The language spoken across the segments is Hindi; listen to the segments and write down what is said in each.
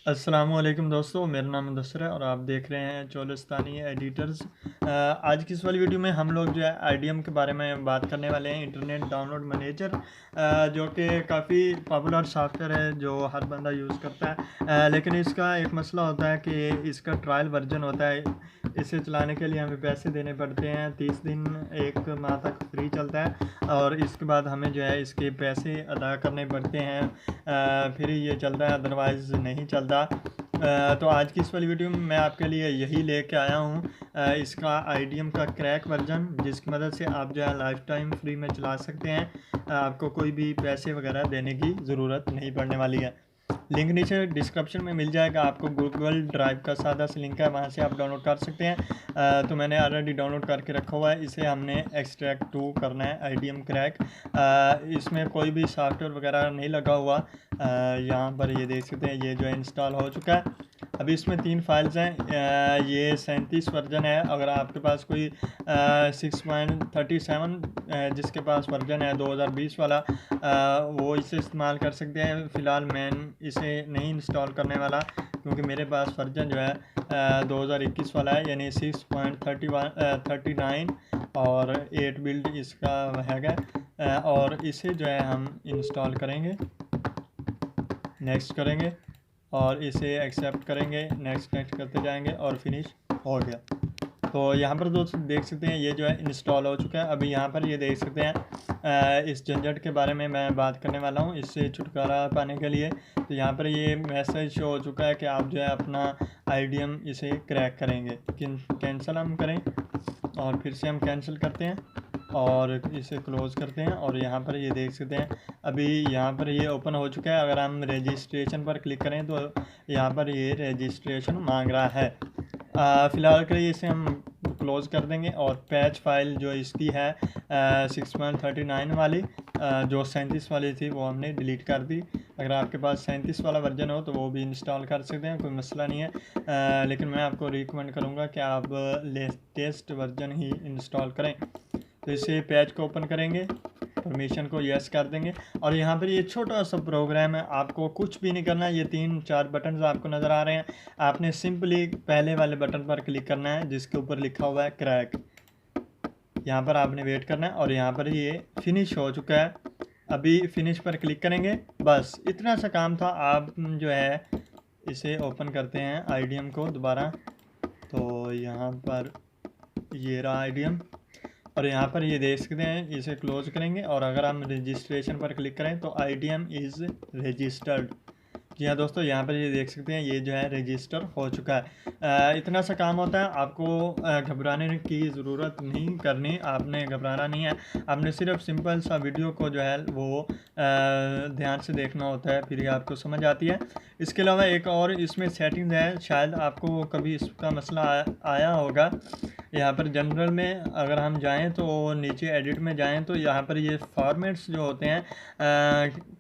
अस्सलामुअलैकुम दोस्तों, मेरा नाम मुदस्सिर है और आप देख रहे हैं चोलिस्तानी एडिटर्स। आज की इस वाली वीडियो में हम लोग जो है आईडीएम के बारे में बात करने वाले हैं। इंटरनेट डाउनलोड मैनेजर जो कि काफ़ी पॉपुलर सॉफ्टवेयर है जो हर बंदा यूज़ करता है। लेकिन इसका एक मसला होता है कि इसका ट्रायल वर्जन होता है। इसे चलाने के लिए हमें पैसे देने पड़ते हैं। 30 दिन 1 माह तक फ्री चलता है और इसके बाद हमें जो है इसके पैसे अदा करने पड़ते हैं। फिर ये चलता है, अदरवाइज़ नहीं चलता। तो आज की इस वाली वीडियो में मैं आपके लिए यही लेके आया हूँ, इसका आईडीएम का क्रैक वर्जन, जिसकी मदद से आप जो है लाइफ टाइम फ्री में चला सकते हैं। आपको कोई भी पैसे वगैरह देने की ज़रूरत नहीं पड़ने वाली है। लिंक नीचे डिस्क्रिप्शन में मिल जाएगा आपको। गूगल ड्राइव का सादा सा लिंक है, वहाँ से आप डाउनलोड कर सकते हैं। तो मैंने ऑलरेडी डाउनलोड करके रखा हुआ है। इसे हमने एक्सट्रैक्ट टू करना है, आईडीएम क्रैक। इसमें कोई भी सॉफ्टवेयर वगैरह नहीं लगा हुआ। यहाँ पर ये देख सकते हैं, ये जो है इंस्टॉल हो चुका है। अभी इसमें 3 फाइल्स हैं। ये 37 वर्जन है। अगर आपके पास कोई 6.37 जिसके पास वर्जन है 2020 वाला, वो इसे इस्तेमाल कर सकते हैं। फ़िलहाल मैं इसे नहीं इंस्टॉल करने वाला क्योंकि मेरे पास वर्जन जो है 2021 वाला है, यानी 6.39 और 8 बिल्ड इसका हैगा। और इसे जो है हम इंस्टॉल करेंगे, नेक्स्ट करेंगे और इसे एक्सेप्ट करेंगे, नेक्स्ट करते जाएंगे और फिनिश हो गया। तो यहाँ पर दोस्त देख सकते हैं ये जो है इंस्टॉल हो चुका है। अभी यहाँ पर ये देख सकते हैं, इस झंझट के बारे में मैं बात करने वाला हूँ, इससे छुटकारा पाने के लिए। तो यहाँ पर ये मैसेज शो हो चुका है कि आप जो है अपना आईडीएम इसे क्रैक करेंगे। कैंसिल हम करें और फिर से हम कैंसिल करते हैं और इसे क्लोज़ करते हैं। और यहाँ पर ये देख सकते हैं, अभी यहाँ पर ये ओपन हो चुका है। अगर हम रजिस्ट्रेशन पर क्लिक करें तो यहाँ पर ये रजिस्ट्रेशन मांग रहा है। फ़िलहाल के लिए इसे हम क्लोज़ कर देंगे और पैच फाइल जो इसकी है 6.39 वाली, जो 37 वाली थी, वो हमने डिलीट कर दी। अगर आपके पास 37 वाला वर्जन हो तो वो भी इंस्टॉल कर सकते हैं, कोई मसला नहीं है। लेकिन मैं आपको रिकमेंड करूँगा कि आप लेटेस्ट वर्जन ही इंस्टॉल करें। तो इसे पैच को ओपन करेंगे, परमिशन को यस कर देंगे और यहाँ पर ये छोटा सा प्रोग्राम है। आपको कुछ भी नहीं करना है। ये 3-4 बटन आपको नज़र आ रहे हैं। आपने सिंपली पहले वाले बटन पर क्लिक करना है जिसके ऊपर लिखा हुआ है क्रैक। यहाँ पर आपने वेट करना है और यहाँ पर ये फिनिश हो चुका है। अभी फिनिश पर क्लिक करेंगे, बस इतना सा काम था। आप जो है इसे ओपन करते हैं आईडीएम को दोबारा। तो यहाँ पर ये रहा आईडीएम और यहाँ पर ये देख सकते हैं, इसे क्लोज करेंगे और अगर हम रजिस्ट्रेशन पर क्लिक करें तो आईडीएम इज़ रजिस्टर्ड। जी हाँ दोस्तों, यहाँ पर ये देख सकते हैं, ये जो है रजिस्टर हो चुका है। इतना सा काम होता है। आपको घबराने की ज़रूरत नहीं करनी, आपने घबराना नहीं है। आपने सिर्फ सिंपल सा वीडियो को जो है वो ध्यान से देखना होता है, फिर ही आपको समझ आती है। इसके अलावा एक और इसमें सेटिंग्स है, शायद आपको कभी इसका मसला आया होगा। यहाँ पर जनरल में अगर हम जाएं तो नीचे एडिट में जाएं तो यहाँ पर ये फॉर्मेट्स जो होते हैं,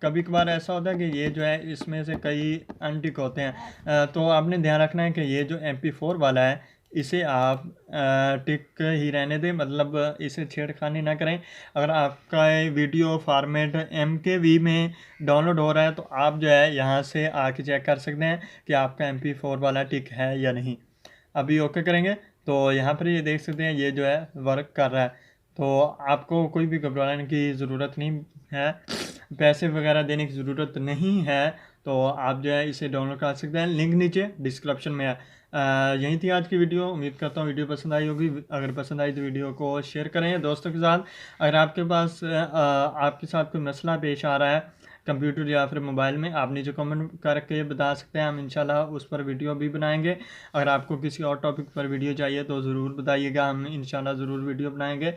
कभी कभार ऐसा होता है कि ये जो है इसमें से कई अनटिक होते हैं। तो आपने ध्यान रखना है कि ये जो MP4 वाला है इसे आप टिक ही रहने दें, मतलब इसे छेड़खानी ना करें। अगर आपका वीडियो फॉर्मेट MKV में डाउनलोड हो रहा है तो आप जो है यहाँ से आके चेक कर सकते हैं कि आपका MP4 वाला टिक है या नहीं। अभी ओके करेंगे तो यहाँ पर ये देख सकते हैं, ये जो है वर्क कर रहा है। तो आपको कोई भी घबराने की ज़रूरत नहीं है, पैसे वगैरह देने की ज़रूरत नहीं है। तो आप जो है इसे डाउनलोड कर सकते हैं, लिंक नीचे डिस्क्रिप्शन में है। यही थी आज की वीडियो। उम्मीद करता हूँ वीडियो पसंद आई होगी। अगर पसंद आई तो वीडियो को शेयर करें दोस्तों के साथ। अगर आपके पास आपके साथ कोई मसला पेश आ रहा है कंप्यूटर या फिर मोबाइल में, आप नीचे कमेंट करके बता सकते हैं, हम इंशाल्लाह उस पर वीडियो भी बनाएंगे। अगर आपको किसी और टॉपिक पर वीडियो चाहिए तो ज़रूर बताइएगा, हम इंशाल्लाह ज़रूर वीडियो बनाएंगे।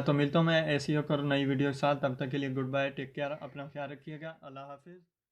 तो मिलता हूँ मैं ऐसी और नई वीडियो के साथ। तब तक के लिए गुड बाय, टेक केयर, अपना ख्याल रखिएगा, अल्लाह हाफिज़।